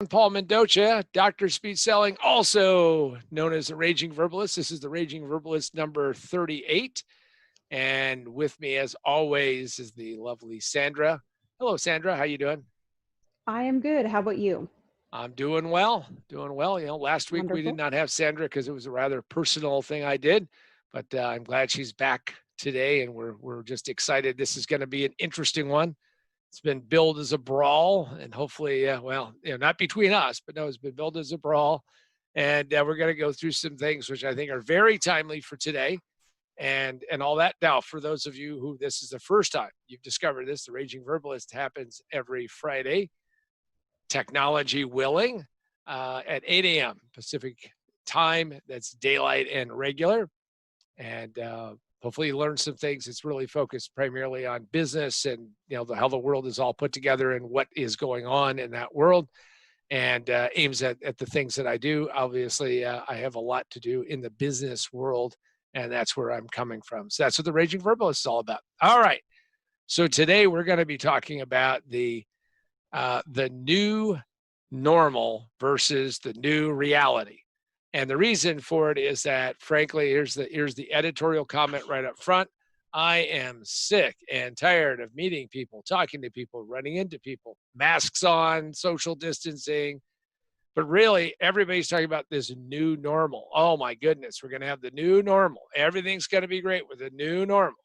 Paul Mendoza, Dr. Speed Selling, also known as the Raging Verbalist. This is the Raging Verbalist number 38. And with me, as always, is the lovely Sandra. Hello, Sandra. How you doing? I am good. How about you? I'm doing well, doing well. Last week we did Wonderful. not have Sandra because it was a rather personal thing I did, but I'm glad she's back today, and we're just excited. This is going to be an interesting one. It's been billed as a brawl, and hopefully, not between us, but no, it's been billed as a brawl. And we're going to go through some things which I think are very timely for today and all that. Now, for those of you who this is the first time you've discovered this, the Raging Verbalist happens every Friday, technology willing, at 8 a.m. Pacific time. That's daylight and regular. And hopefully you learn some things. It's really focused primarily on business and how the world is all put together and what is going on in that world, and aims at the things that I do. Obviously, I have a lot to do in the business world, and that's where I'm coming from. So that's what the Raging Verbalist is all about. All right. So today we're going to be talking about the new normal versus the new reality. And the reason for it is that, frankly, here's the editorial comment right up front. I am sick and tired of meeting people, talking to people, running into people, masks on, social distancing. But really, everybody's talking about this new normal. Oh my goodness, we're going to have the new normal. Everything's going to be great with the new normal.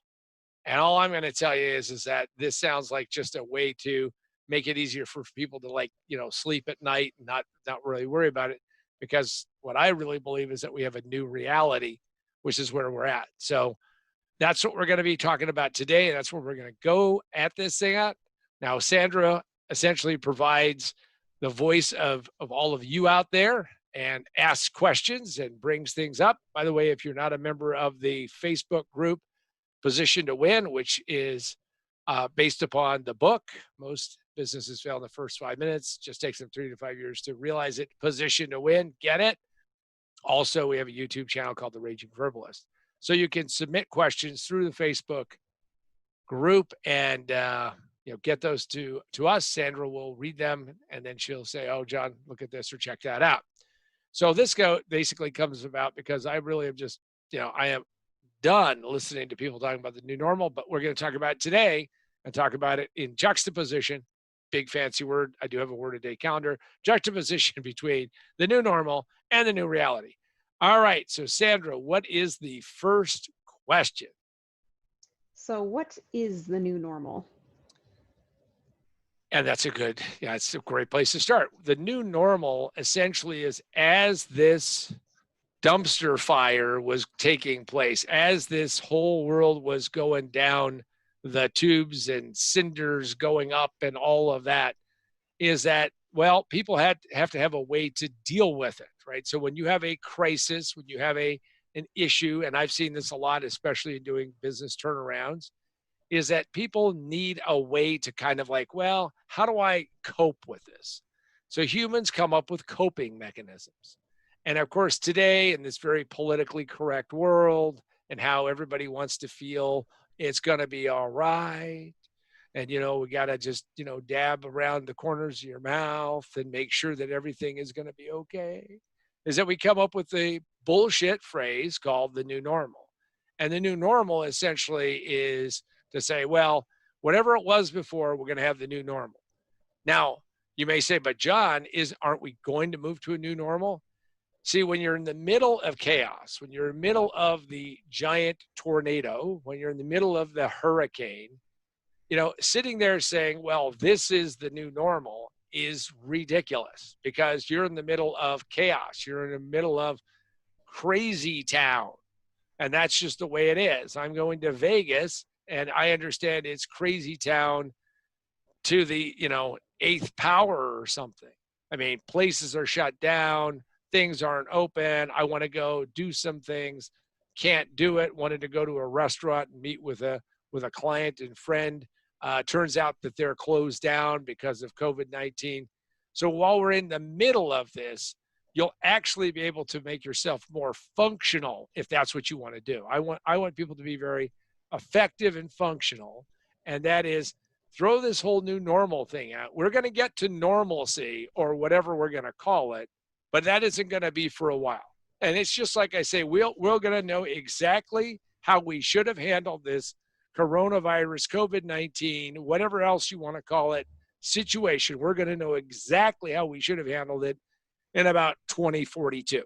And all I'm going to tell you is that this sounds like just a way to make it easier for people to sleep at night and not really worry about it. Because what I really believe is that we have a new reality, which is where we're at. So that's what we're going to be talking about today. And that's where we're going to go at this thing at. Now, Sandra essentially provides the voice of all of you out there and asks questions and brings things up. By the way, if you're not a member of the Facebook group, Position to Win, which is based upon the book, Most Businesses Fail in the First 5 Minutes. Just takes them 3 to 5 years to realize it. Position to Win. Get it? Also, we have a YouTube channel called The Raging Verbalist. So you can submit questions through the Facebook group and get those to us. Sandra will read them, and then she'll say, oh, John, look at this or check that out. So this basically comes about because I really am just, I am done listening to people talking about the new normal, but we're going to talk about it today and talk about it in juxtaposition. Big fancy word. I do have a word a day calendar. Juxtaposition between the new normal and the new reality. All right. So Sandra, what is the first question? So, what is the new normal? And it's a great place to start. The new normal essentially is, as this dumpster fire was taking place, as this whole world was going down the tubes and cinders going up and all of that, is that, well, people have to have a way to deal with it, right? So when you have a crisis, when you have an issue, and I've seen this a lot, especially in doing business turnarounds, is that people need a way to kind of well, how do I cope with this? So humans come up with coping mechanisms. And of course, today in this very politically correct world and how everybody wants to feel it's going to be all right. And, we got to just, dab around the corners of your mouth and make sure that everything is going to be okay, is that we come up with a bullshit phrase called the new normal. And the new normal essentially is to say, well, whatever it was before, we're going to have the new normal. Now, you may say, but John, aren't we going to move to a new normal? See, when you're in the middle of chaos, when you're in the middle of the giant tornado, when you're in the middle of the hurricane, sitting there saying, well, this is the new normal is ridiculous, because you're in the middle of chaos. You're in the middle of crazy town. And that's just the way it is. I'm going to Vegas, and I understand it's crazy town to the, eighth power or something. I mean, places are shut down. Things aren't open. I want to go do some things. Can't do it. Wanted to go to a restaurant and meet with a client and friend. Turns out that they're closed down because of COVID-19. So while we're in the middle of this, you'll actually be able to make yourself more functional if that's what you want to do. I want people to be very effective and functional, and that is throw this whole new normal thing out. We're going to get to normalcy or whatever we're going to call it, but that isn't going to be for a while. And it's just like I say, we're going to know exactly how we should have handled this coronavirus, COVID-19, whatever else you want to call it, situation. We're going to know exactly how we should have handled it in about 2042.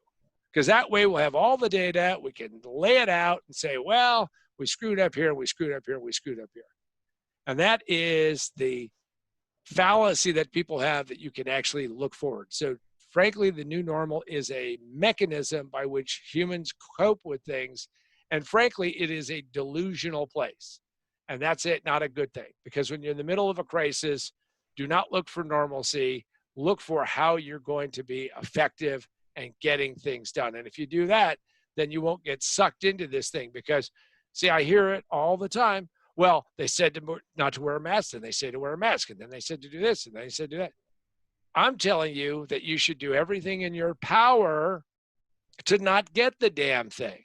Because that way we'll have all the data, we can lay it out and say, well, we screwed up here, we screwed up here, we screwed up here. And that is the fallacy that people have that you can actually look forward. So frankly, the new normal is a mechanism by which humans cope with things. And frankly, it is a delusional place. And that's it, not a good thing. Because when you're in the middle of a crisis, do not look for normalcy. Look for how you're going to be effective and getting things done. And if you do that, then you won't get sucked into this thing. Because, see, I hear it all the time. Well, they said not to wear a mask, and they say to wear a mask, and then they said to do this, and then they said to do that. I'm telling you that you should do everything in your power to not get the damn thing.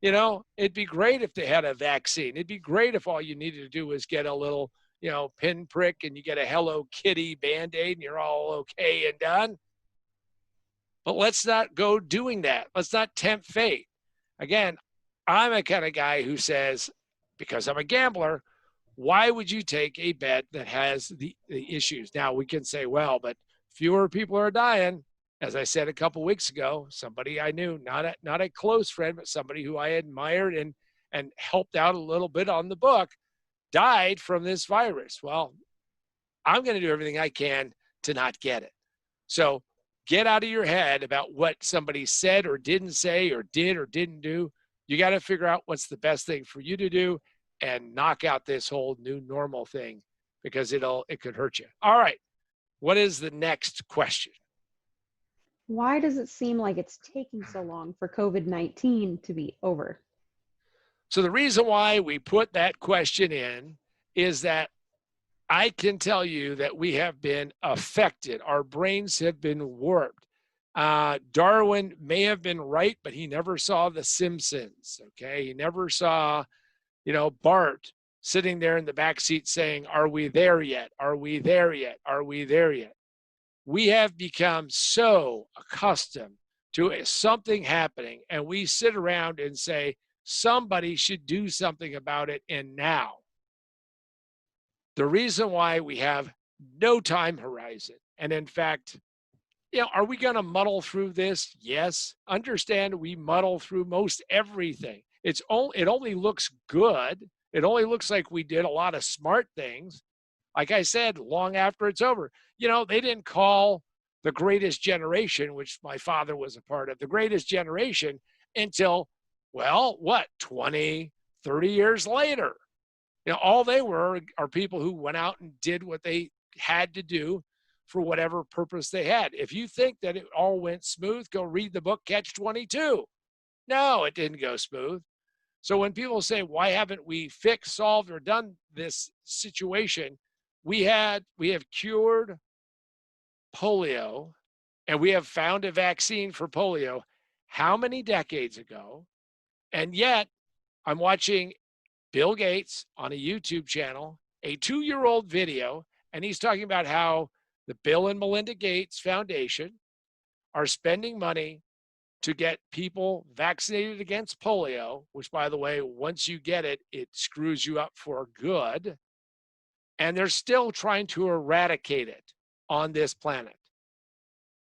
You know, it'd be great if they had a vaccine. It'd be great if all you needed to do was get a little, pinprick and you get a Hello Kitty Band-Aid and you're all okay and done. But let's not go doing that. Let's not tempt fate. Again, I'm a kind of guy who says, because I'm a gambler, why would you take a bet that has the issues? Now we can say, well, but fewer people are dying. As I said a couple weeks ago, somebody I knew, not a close friend, but somebody who I admired and helped out a little bit on the book, died from this virus. Well, I'm going to do everything I can to not get it. So get out of your head about what somebody said or didn't say or did or didn't do. You got to figure out what's the best thing for you to do and knock out this whole new normal thing, because it could hurt you. All right. What is the next question? Why does it seem like it's taking so long for COVID-19 to be over? So the reason why we put that question in is that I can tell you that we have been affected. Our brains have been warped. Darwin may have been right, but he never saw The Simpsons. Okay, he never saw, Bart sitting there in the back seat saying, "Are we there yet? Are we there yet? Are we there yet?" We have become so accustomed to something happening, and we sit around and say, somebody should do something about it, and now. The reason why we have no time horizon, and in fact, are we going to muddle through this? Yes. Understand we muddle through most everything. It only looks good. It only looks like we did a lot of smart things. Like I said, long after it's over. They didn't call The Greatest Generation, which my father was a part of, The Greatest Generation until, 20, 30 years later. All they are people who went out and did what they had to do for whatever purpose they had. If you think that it all went smooth, go read the book Catch 22. No, it didn't go smooth. So when people say, why haven't we fixed, solved, or done this situation? We have cured polio, and we have found a vaccine for polio how many decades ago? And yet I'm watching Bill Gates on a YouTube channel, a 2-year-old video, and he's talking about how the Bill and Melinda Gates Foundation are spending money to get people vaccinated against polio, which, by the way, once you get it, it screws you up for good. And they're still trying to eradicate it on this planet.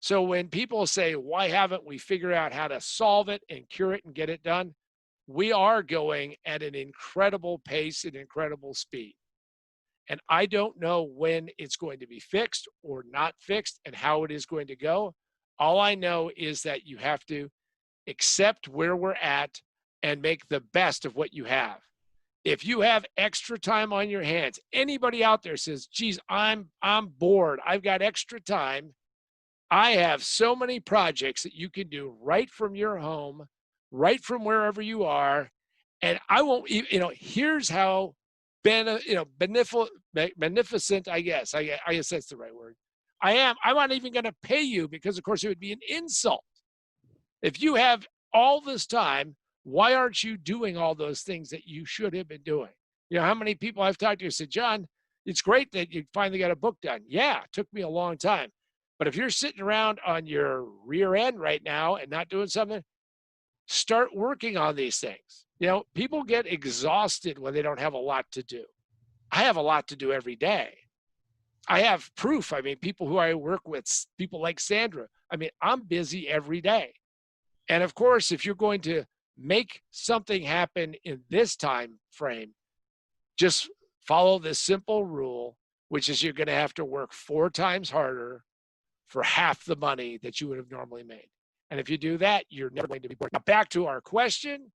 So when people say, why haven't we figured out how to solve it and cure it and get it done? We are going at an incredible pace and incredible speed. And I don't know when it's going to be fixed or not fixed and how it is going to go. All I know is that you have to accept where we're at and make the best of what you have. If you have extra time on your hands, anybody out there says, geez, I'm bored, I've got extra time. I have so many projects that you can do right from your home, right from wherever you are. And I won't, here's how beneficent, I guess that's the right word. I'm not even going to pay you because, of course, it would be an insult. If you have all this time, why aren't you doing all those things that you should have been doing? How many people I've talked to said, John, it's great that you finally got a book done. Yeah, it took me a long time. But if you're sitting around on your rear end right now and not doing something, start working on these things. People get exhausted when they don't have a lot to do. I have a lot to do every day. I have proof. I mean, people who I work with, people like Sandra, I mean, I'm busy every day. And of course, if you're going to make something happen in this time frame, just follow this simple rule, which is you're going to have to work 4 times harder for half the money that you would have normally made. And if you do that, you're never going to be bored. Now, back to our question.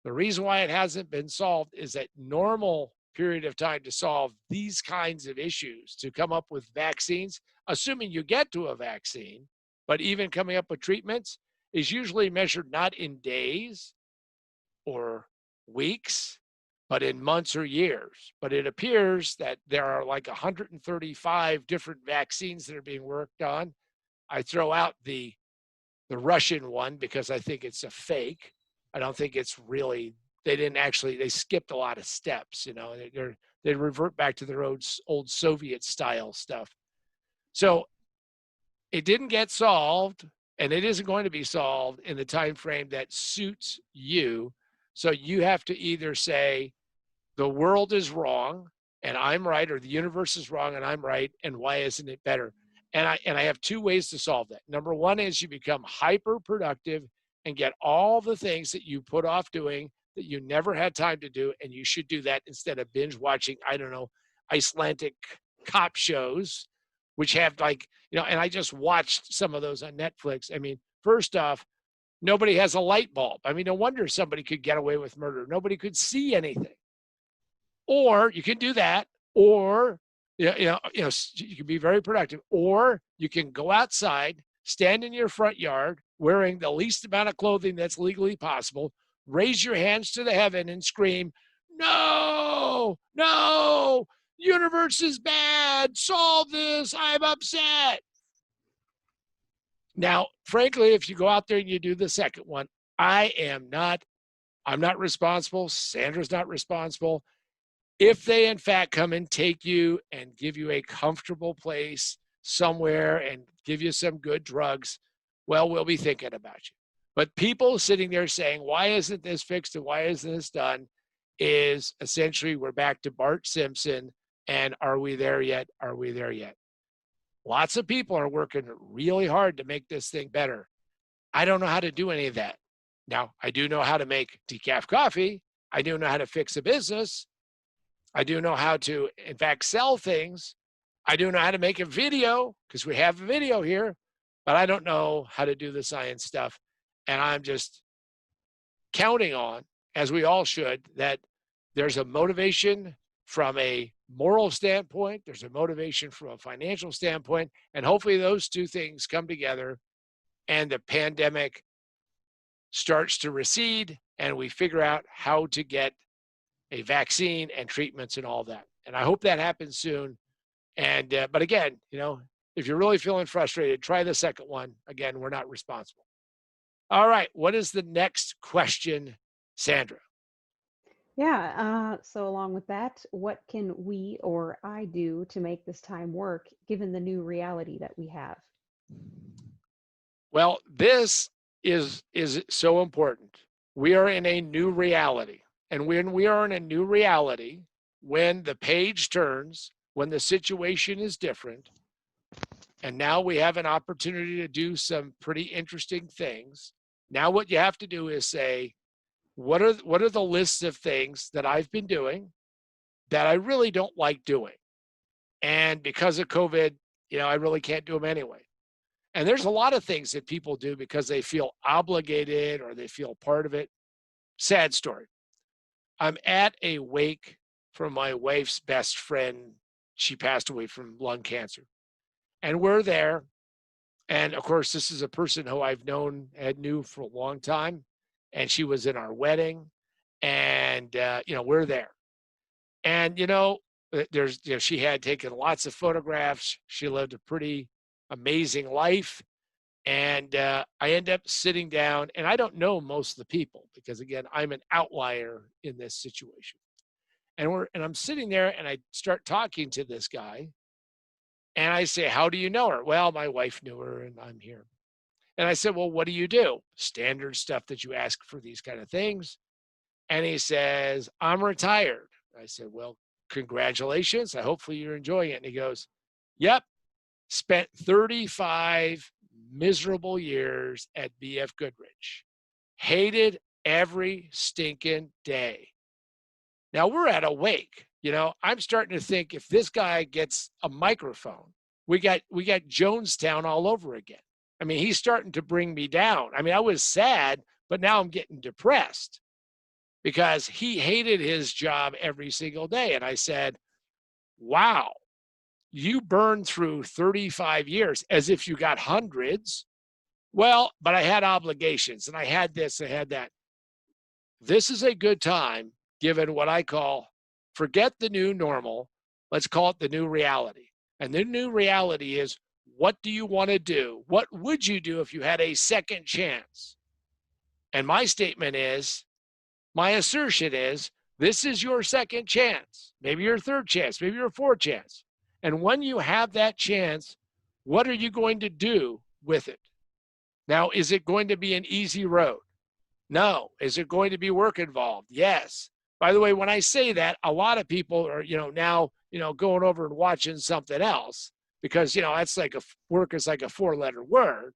The reason why it hasn't been solved is that normal period of time to solve these kinds of issues, to come up with vaccines, assuming you get to a vaccine, but even coming up with treatments, is usually measured not in days or weeks, but in months or years. But it appears that there are like 135 different vaccines that are being worked on. I throw out the Russian one because I think it's a fake. I don't think it's really, they skipped a lot of steps, they revert back to their old Soviet style stuff. So it didn't get solved, and it isn't going to be solved in the time frame that suits you. So you have to either say the world is wrong and I'm right, or the universe is wrong and I'm right, and why isn't it better? And I have 2 ways to solve that. Number one is you become hyper productive and get all the things that you put off doing that you never had time to do, and you should do that instead of binge watching, I don't know, Icelandic cop shows, which have and I just watched some of those on Netflix. I mean, first off, nobody has a light bulb. I mean, no wonder somebody could get away with murder. Nobody could see anything. Or you can do that, or you can be very productive, or you can go outside, stand in your front yard wearing the least amount of clothing that's legally possible, raise your hands to the heaven and scream, no, no, universe is bad, solve this, I'm upset. Now, frankly, if you go out there and you do the second one, I'm not responsible. Sandra's not responsible. If they, in fact, come and take you and give you a comfortable place somewhere and give you some good drugs, well, we'll be thinking about you. But people sitting there saying, why isn't this fixed and why isn't this done, is essentially we're back to Bart Simpson and are we there yet? Are we there yet? Lots of people are working really hard to make this thing better. I don't know how to do any of that. Now, I do know how to make decaf coffee. I do know how to fix a business. I do know how to, in fact, sell things. I do know how to make a video because we have a video here, but I don't know how to do the science stuff. And I'm just counting on, as we all should, that there's a motivation from a moral standpoint, there's a motivation from a financial standpoint, and hopefully those 2 things come together and the pandemic starts to recede and we figure out how to get a vaccine and treatments and all that. And I hope that happens soon. And, but again, if you're really feeling frustrated, try the second one. Again, we're not responsible. All right. What is the next question, Sandra? Yeah, so along with that, what can we or I do to make this time work given the new reality that we have? Well, this is so important. We are in a new reality. And when we are in a new reality, when the page turns, when the situation is different, and now we have an opportunity to do some pretty interesting things. Now what you have to do is say, what are the lists of things that I've been doing that I really don't like doing? And because of COVID, I really can't do them anyway. And there's a lot of things that people do because they feel obligated or they feel part of it. Sad story. I'm at a wake for my wife's best friend. She passed away from lung cancer. And we're there. And of course, this is a person who I've knew for a long time. And she was in our wedding. And, we're there. And, she had taken lots of photographs. She lived a pretty amazing life. And I end up sitting down, and I don't know most of the people because, again, I'm an outlier in this situation. And I'm sitting there and I start talking to this guy and I say, "How do you know her?" "Well, my wife knew her and I'm here." And I said, "Well, what do you do?" "Standard stuff that you ask for these kind of things." And he says, "I'm retired." I said, "Well, congratulations. I hopefully you're enjoying it." And he goes, "Yep, spent 35 miserable years at BF Goodrich. Hated every stinking day." Now we're at a wake. I'm starting to think if this guy gets a microphone, we got Jonestown all over again. I mean, he's starting to bring me down. I mean, I was sad, but now I'm getting depressed because he hated his job every single day. And I said, "Wow, you burned through 35 years as if you got hundreds." "Well, but I had obligations and I had this, I had that." This is a good time, given what I call, forget the new normal, let's call it the new reality. And the new reality is, what do you want to do? What would you do if you had a second chance? And my assertion is, this is your second chance, maybe your third chance, maybe your fourth chance. And when you have that chance, what are you going to do with it? Now, is it going to be an easy road? No. Is it going to be work involved? Yes. By the way, when I say that, a lot of people are, now, going over and watching something else because, that's like work is like a 4-letter word.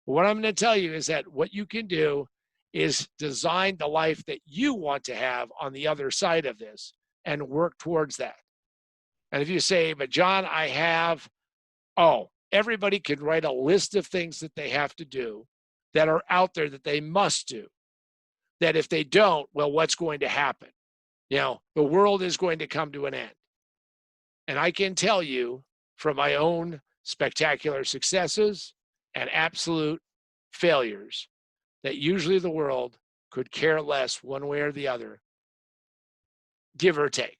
But what I'm going to tell you is that what you can do is design the life that you want to have on the other side of this and work towards that. And if you say, "But John, everybody can write a list of things that they have to do that are out there that they must do. That if they don't, well, what's going to happen? The world is going to come to an end." And I can tell you from my own spectacular successes and absolute failures that usually the world could care less one way or the other, give or take.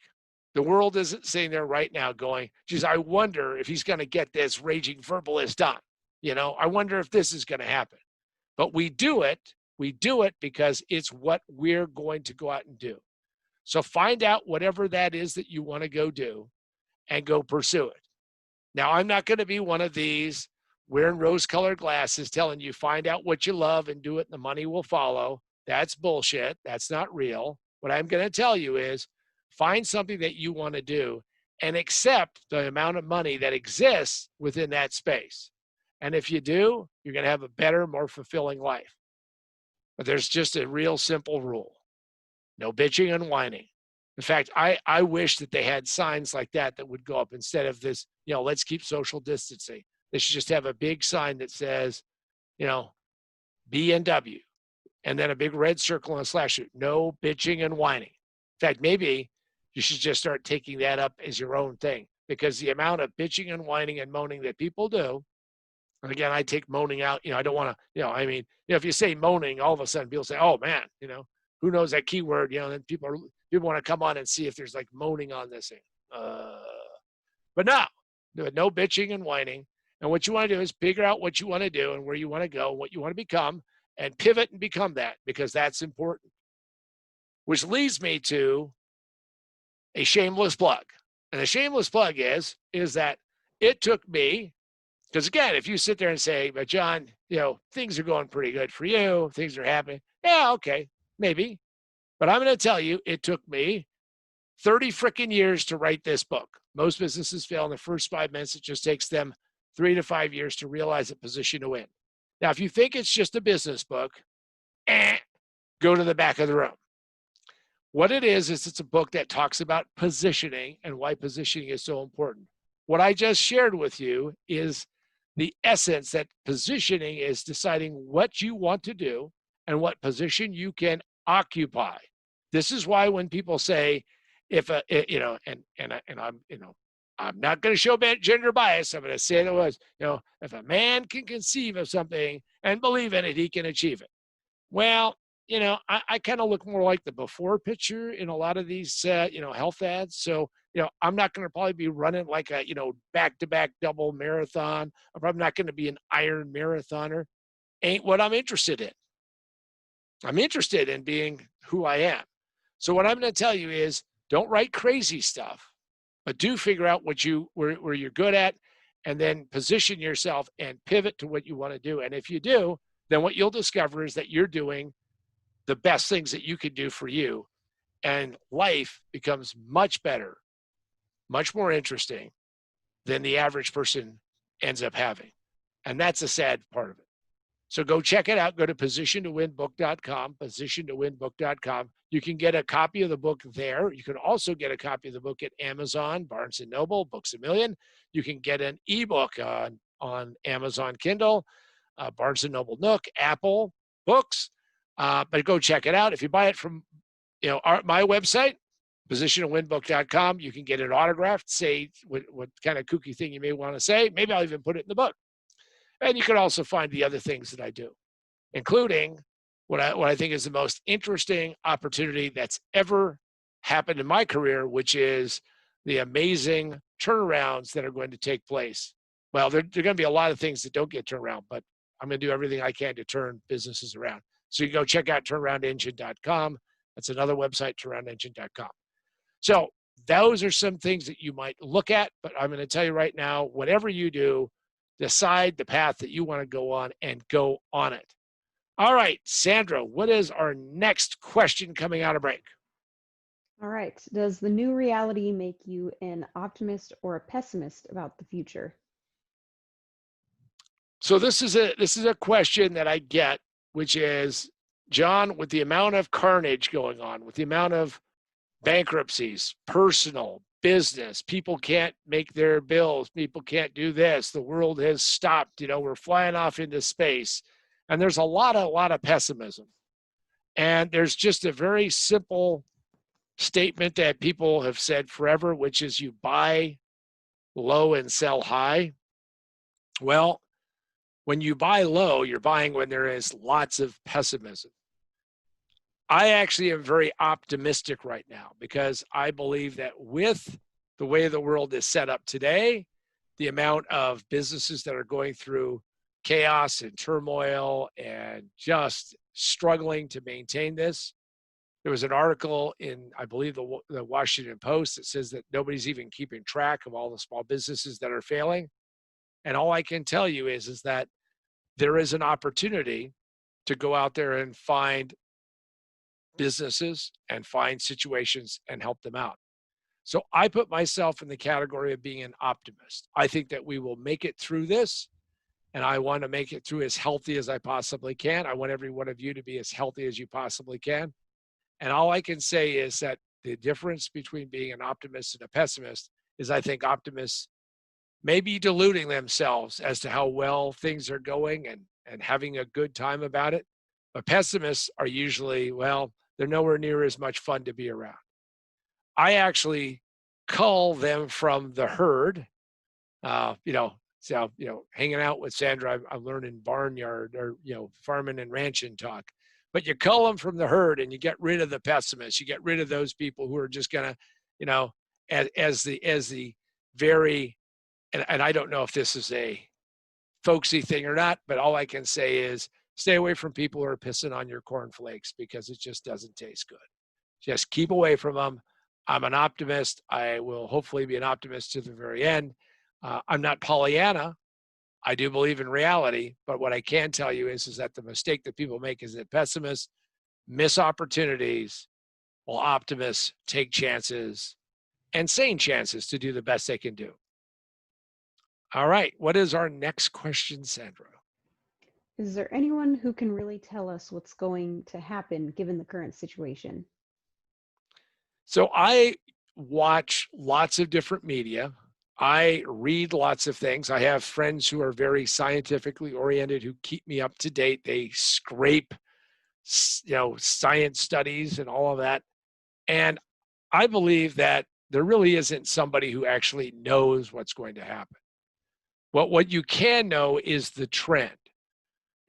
The world isn't sitting there right now going, "Geez, I wonder if he's going to get this raging verbalist done. I wonder if this is going to happen." But we do it. We do it because it's what we're going to go out and do. So find out whatever that is that you want to go do and go pursue it. Now, I'm not going to be one of these wearing rose-colored glasses telling you find out what you love and do it and the money will follow. That's bullshit. That's not real. What I'm going to tell you is find something that you want to do and accept the amount of money that exists within that space. And if you do, you're going to have a better, more fulfilling life. But there's just a real simple rule. No bitching and whining. In fact, I wish that they had signs like that would go up instead of this, let's keep social distancing. They should just have a big sign that says, B&W, and then a big red circle and a slash through. No bitching and whining. In fact, maybe you should just start taking that up as your own thing because the amount of bitching and whining and moaning that people do, and again, I take moaning out, I don't want to, if you say moaning, all of a sudden people say, "Oh man, who knows that keyword?" Then people want to come on and see if there's like moaning on this thing. But no bitching and whining. And what you want to do is figure out what you want to do and where you want to go, what you want to become, and pivot and become that because that's important. Which leads me to a shameless plug. And the shameless plug is that it took me, because again, if you sit there and say, "But John, things are going pretty good for you, things are happening." Yeah, okay, maybe. But I'm going to tell you, it took me 30 freaking years to write this book. Most businesses fail in the first 5 minutes. It just takes them 3 to 5 years to realize a position to win. Now, if you think it's just a business book, go to the back of the room. What it is it's a book that talks about positioning and why positioning is so important. What I just shared with you is the essence that positioning is deciding what you want to do and what position you can occupy. This is why when people say, if a, and I'm not going to show gender bias. I'm going to say it was, if a man can conceive of something and believe in it, he can achieve it. Well, I kind of look more like the before picture in a lot of these, health ads. So, I'm not going to probably be running like a, back-to-back double marathon, or I'm not going to be an Iron marathoner. Ain't what I'm interested in. I'm interested in being who I am. So what I'm going to tell you is Don't write crazy stuff, but do figure out where you're good at, and then position yourself and pivot to what you want to do. And if you do, then what you'll discover is that you're doing the best things that you can do for you, and life becomes much better, much more interesting than the average person ends up having. And that's a sad part of it. So go check it out. Go to positiontowinbook.com, positiontowinbook.com. You can get a copy of the book there. You can also get a copy of the book at Amazon, Barnes & Noble, Books A Million. You can get an ebook on Amazon Kindle, Barnes & Noble Nook, Apple Books. But go check it out. If you buy it from my website, positiontowinbook.com, you can get it autographed, say what kind of kooky thing you may want to say. Maybe I'll even put it in the book. And you can also find the other things that I do, including what I think is the most interesting opportunity that's ever happened in my career, which is the amazing turnarounds that are going to take place. Well, there are going to be a lot of things that don't get turned around, but I'm going to do everything I can to turn businesses around. So you can go check out turnaroundengine.com. That's another website, turnaroundengine.com. So those are some things that you might look at, but I'm going to tell you right now, whatever you do, decide the path that you want to go on and go on it. All right, Sandra, what is our next question coming out of break? All right. Does the new reality make you an optimist or a pessimist about the future? So this is a question that I get, which is, John, with the amount of carnage going on, with the amount of bankruptcies, personal, business, people can't make their bills, people can't do this, the world has stopped, we're flying off into space, and there's a lot of pessimism. And there's just a very simple statement that people have said forever, which is you buy low and sell high. Well, when you buy low, you're buying when there is lots of pessimism. I actually am very optimistic right now because I believe that with the way the world is set up today, the amount of businesses that are going through chaos and turmoil and just struggling to maintain this. There was an article in, I believe, the Washington Post that says that nobody's even keeping track of all the small businesses that are failing. And all I can tell you is that there is an opportunity to go out there and find businesses and find situations and help them out. So I put myself in the category of being an optimist. I think that we will make it through this, and I want to make it through as healthy as I possibly can. I want every one of you to be as healthy as you possibly can. And all I can say is that the difference between being an optimist and a pessimist is I think optimists may be deluding themselves as to how well things are going and having a good time about it. But pessimists are usually, well, they're nowhere near as much fun to be around. I actually cull them from the herd. So hanging out with Sandra, I'm learning barnyard or farming and ranching talk. But you cull them from the herd, and you get rid of the pessimists. You get rid of those people who are just gonna, as the very, and I don't know if this is a folksy thing or not, but all I can say is stay away from people who are pissing on your cornflakes because it just doesn't taste good. Just keep away from them. I'm an optimist. I will hopefully be an optimist to the very end. I'm not Pollyanna. I do believe in reality, but what I can tell you is that the mistake that people make is that pessimists miss opportunities while optimists take chances and sane chances to do the best they can do. All right. What is our next question, Sandra? Is there anyone who can really tell us what's going to happen given the current situation? So I watch lots of different media. I read lots of things. I have friends who are very scientifically oriented who keep me up to date. They scrape, science studies and all of that. And I believe that there really isn't somebody who actually knows what's going to happen. What you can know is the trend.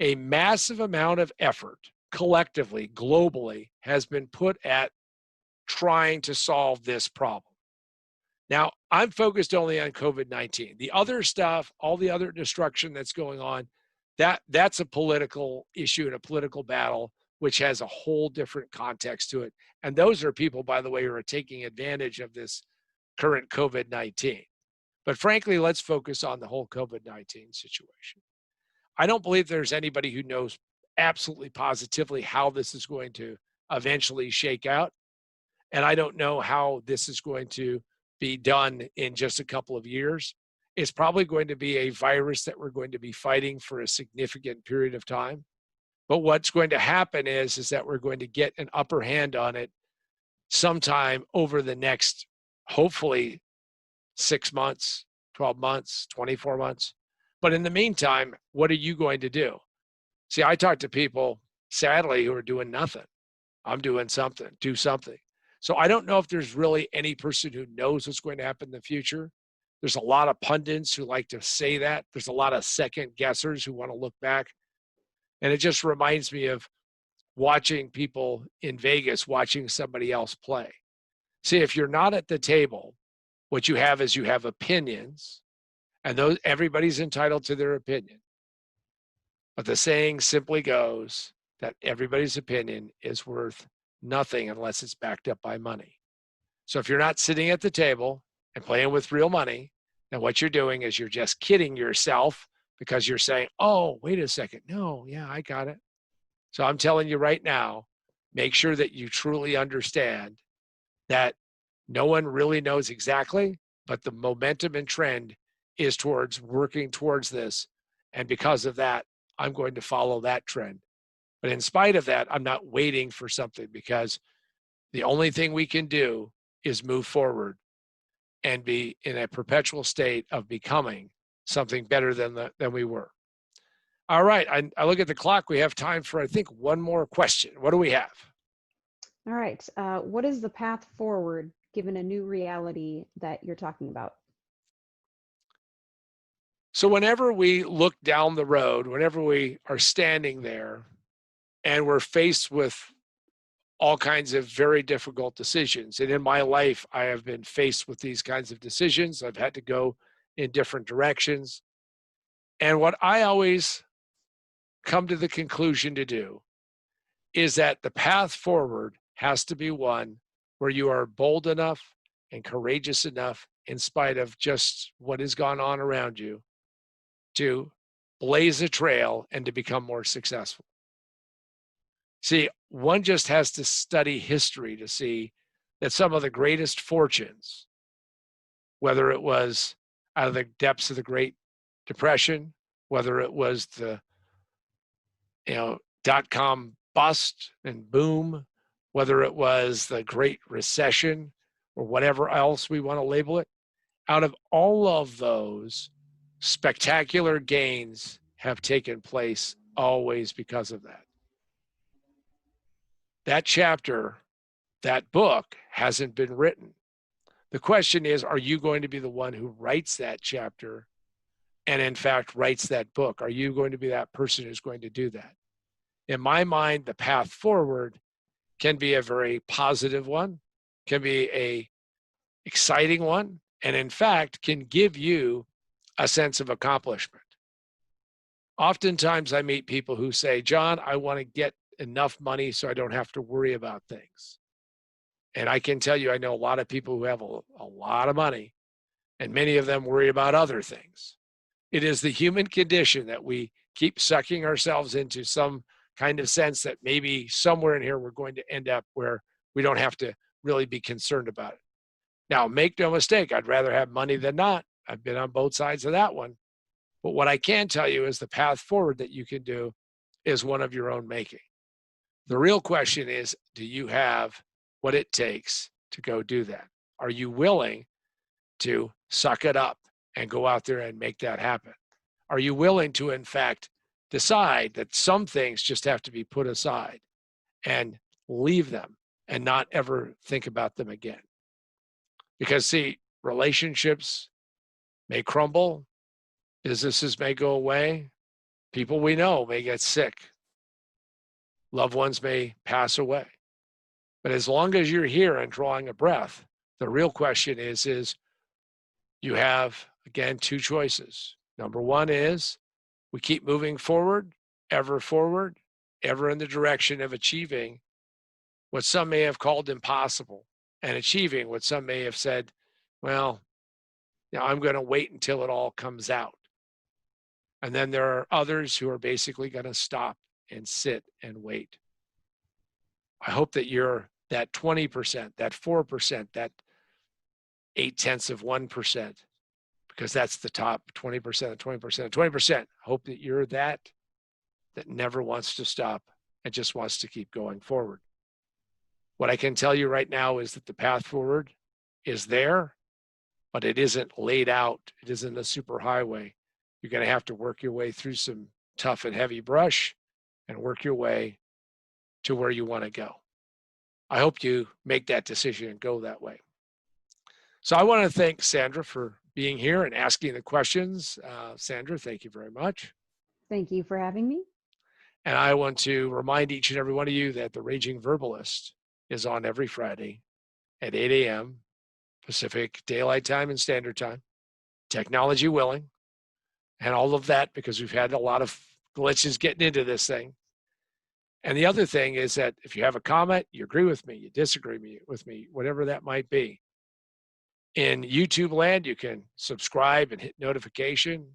A massive amount of effort collectively, globally, has been put at trying to solve this problem. Now, I'm focused only on COVID-19. The other stuff, all the other destruction that's going on, that's a political issue and a political battle which has a whole different context to it. And those are people, by the way, who are taking advantage of this current COVID-19. But frankly, let's focus on the whole COVID-19 situation. I don't believe there's anybody who knows absolutely positively how this is going to eventually shake out. And I don't know how this is going to be done in just a couple of years. It's probably going to be a virus that we're going to be fighting for a significant period of time. But what's going to happen is that we're going to get an upper hand on it sometime over the next, hopefully, 6 months, 12 months, 24 months. But in the meantime, what are you going to do? See, I talk to people, sadly, who are doing nothing. I'm doing something, do something. So I don't know if there's really any person who knows what's going to happen in the future. There's a lot of pundits who like to say that. There's a lot of second guessers who want to look back. And it just reminds me of watching people in Vegas watching somebody else play. See, if you're not at the table, what you have is you have opinions, and those everybody's entitled to their opinion. But the saying simply goes that everybody's opinion is worth nothing unless it's backed up by money. So if you're not sitting at the table and playing with real money, then what you're doing is you're just kidding yourself because you're saying, oh, wait a second. No, yeah, I got it. So I'm telling you right now, make sure that you truly understand that no one really knows exactly, but the momentum and trend is towards working towards this. And because of that, I'm going to follow that trend. But in spite of that, I'm not waiting for something because the only thing we can do is move forward and be in a perpetual state of becoming something better than we were. All right. I look at the clock. We have time for, I think, one more question. What do we have? All right. What is the path forward given a new reality that you're talking about? So whenever we look down the road, whenever we are standing there and we're faced with all kinds of very difficult decisions, and in my life, I have been faced with these kinds of decisions. I've had to go in different directions. And what I always come to the conclusion to do is that the path forward has to be one where you are bold enough and courageous enough, in spite of just what has gone on around you, to blaze a trail and to become more successful. See, one just has to study history to see that some of the greatest fortunes, whether it was out of the depths of the Great Depression, whether it was the dot-com bust and boom, whether it was the Great Recession or whatever else we want to label it, out of all of those, spectacular gains have taken place always because of that. That chapter, that book hasn't been written. The question is, are you going to be the one who writes that chapter and in fact writes that book? Are you going to be that person who's going to do that? In my mind, the path forward can be a very positive one, can be a exciting one, and in fact can give you a sense of accomplishment. Oftentimes I meet people who say, John, I want to get enough money so I don't have to worry about things. And I can tell you, I know a lot of people who have a lot of money, and many of them worry about other things. It is the human condition that we keep sucking ourselves into some kind of sense that maybe somewhere in here we're going to end up where we don't have to really be concerned about it. Now, make no mistake, I'd rather have money than not. I've been on both sides of that one. But what I can tell you is the path forward that you can do is one of your own making. The real question is, do you have what it takes to go do that? Are you willing to suck it up and go out there and make that happen? Are you willing to, in fact, decide that some things just have to be put aside and leave them and not ever think about them again? Because, see, relationships may crumble, businesses may go away, people we know may get sick, loved ones may pass away. But as long as you're here and drawing a breath, the real question is you have, again, two choices. Number one is we keep moving forward, ever forward, ever in the direction of achieving what some may have called impossible and achieving what some may have said, well, I'm going to wait until it all comes out. And then there are others who are basically going to stop and sit and wait. I hope that you're that 20%, that 4%, that 0.8%, because that's the top 20%, 20%, 20%. Hope that you're that never wants to stop and just wants to keep going forward. What I can tell you right now is that the path forward is there, but it isn't laid out. It isn't a super highway. You're going to have to work your way through some tough and heavy brush and work your way to where you want to go. I hope you make that decision and go that way. So I want to thank Sandra for being here and asking the questions. Sandra, thank you very much. Thank you for having me. And I want to remind each and every one of you that the Raging Verbalist is on every Friday at 8 a.m. Pacific Daylight Time and Standard Time, technology willing, and all of that because we've had a lot of glitches getting into this thing. And the other thing is that if you have a comment, you agree with me, you disagree with me, whatever that might be. In YouTube land, you can subscribe and hit notification.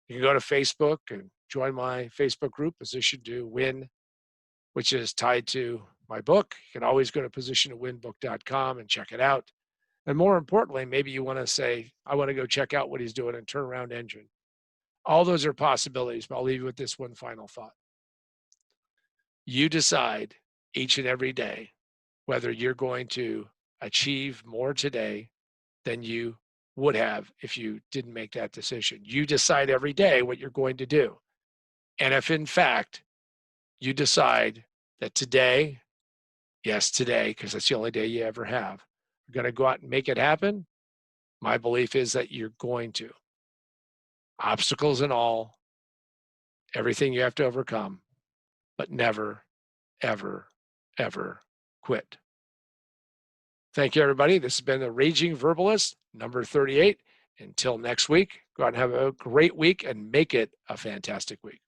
You can go to Facebook and join my Facebook group, Position to Win, which is tied to my book. You can always go to positiontowinbook.com and check it out. And more importantly, maybe you want to say, I want to go check out what he's doing in Turnaround Engine. All those are possibilities, but I'll leave you with this one final thought. You decide each and every day whether you're going to achieve more today than you would have if you didn't make that decision. You decide every day what you're going to do. And if in fact you decide that today, yes, today, because that's the only day you ever have, you're going to go out and make it happen, my belief is that you're going to. Obstacles and all, everything you have to overcome, but never, ever, ever quit. Thank you, everybody. This has been the Raging Verbalist, number 38. Until next week, go out and have a great week and make it a fantastic week.